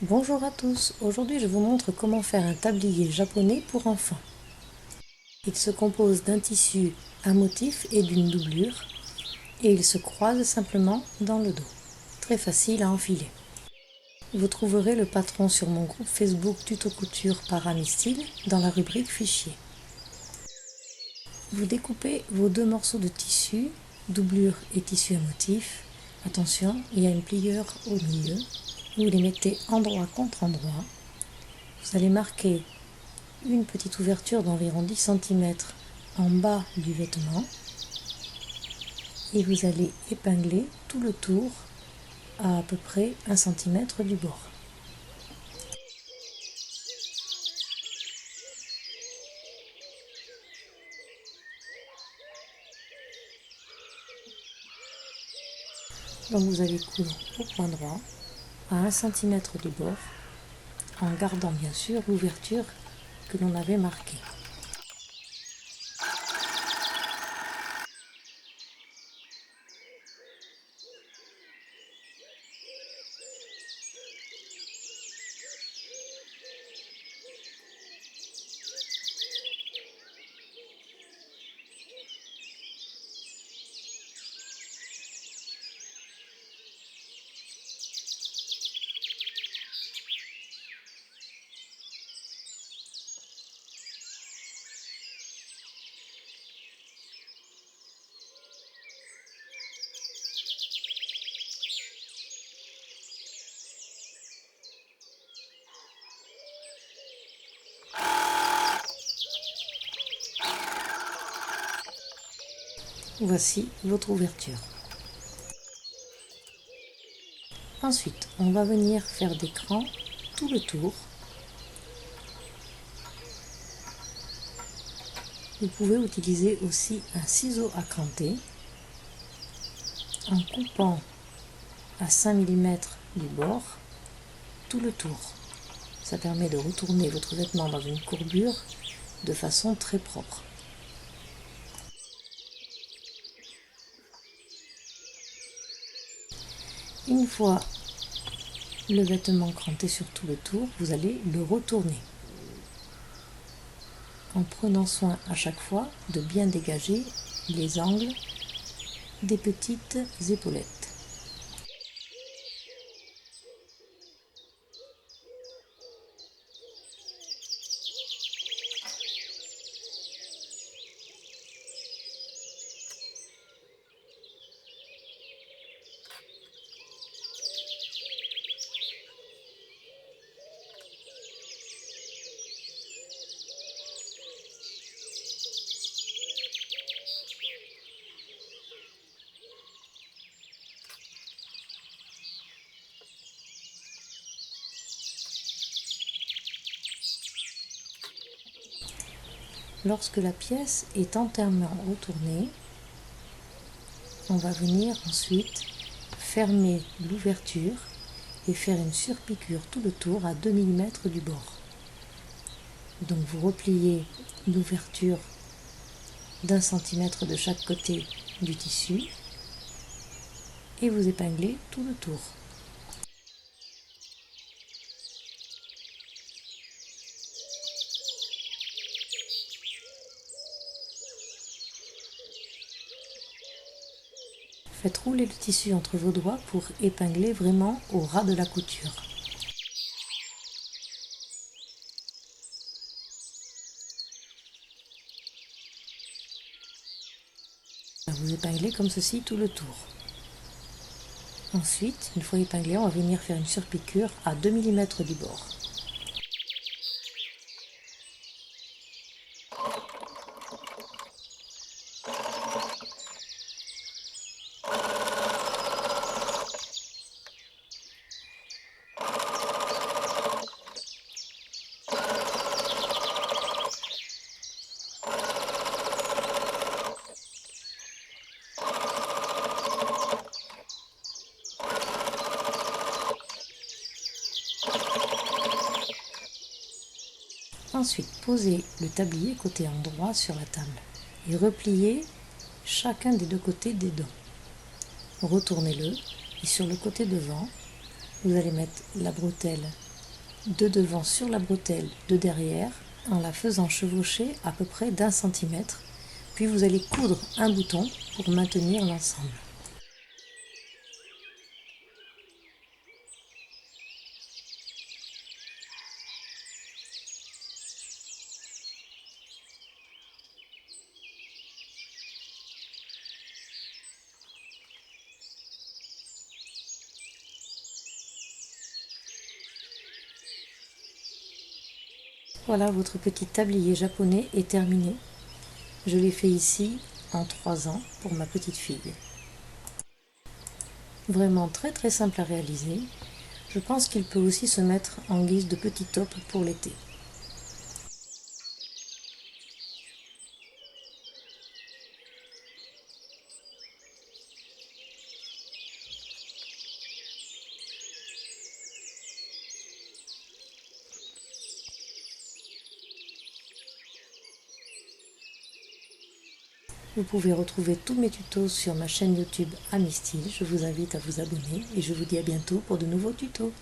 Bonjour à tous, aujourd'hui je vous montre comment faire un tablier japonais pour enfants. Il se compose d'un tissu à motif et d'une doublure et il se croise simplement dans le dos. Très facile à enfiler. Vous trouverez le patron sur mon groupe Facebook Tuto Couture par Amistyle dans la rubrique fichier. Vous découpez vos deux morceaux de tissu, doublure et tissu à motif. Attention, il y a une pliure au milieu. Vous les mettez endroit contre endroit. Vous allez marquer une petite ouverture d'environ 10 cm en bas du vêtement et vous allez épingler tout le tour à peu près 1 cm du bord. Donc vous allez coudre au point droit à 1 cm du bord en gardant bien sûr l'ouverture que l'on avait marquée. Voici votre ouverture. Ensuite, on va venir faire des crans tout le tour. Vous pouvez utiliser aussi un ciseau à cranter en coupant à 5 mm du bord tout le tour. Ça permet de retourner votre vêtement dans une courbure de façon très propre. Une fois le vêtement cranté sur tout le tour, vous allez le retourner en prenant soin à chaque fois de bien dégager les angles des petites épaulettes. Lorsque la pièce est entièrement retournée, on va venir ensuite fermer l'ouverture et faire une surpiqûre tout le tour à 2 mm du bord. Donc vous repliez l'ouverture d'1 cm de chaque côté du tissu et vous épinglez tout le tour. Faites rouler le tissu entre vos doigts pour épingler vraiment au ras de la couture. Vous épinglez comme ceci tout le tour. Ensuite, une fois épinglé, on va venir faire une surpiqûre à 2 mm du bord. Ensuite, posez le tablier côté endroit sur la table et repliez chacun des deux côtés des dents. Retournez-le et sur le côté devant, vous allez mettre la bretelle de devant sur la bretelle de derrière en la faisant chevaucher à peu près d'1 cm, puis vous allez coudre un bouton pour maintenir l'ensemble. Voilà, votre petit tablier japonais est terminé. Je l'ai fait ici en 3 ans pour ma petite fille. Vraiment très très simple à réaliser. Je pense qu'il peut aussi se mettre en guise de petit top pour l'été. Vous pouvez retrouver tous mes tutos sur ma chaîne YouTube Amistyle. Je vous invite à vous abonner et je vous dis à bientôt pour de nouveaux tutos.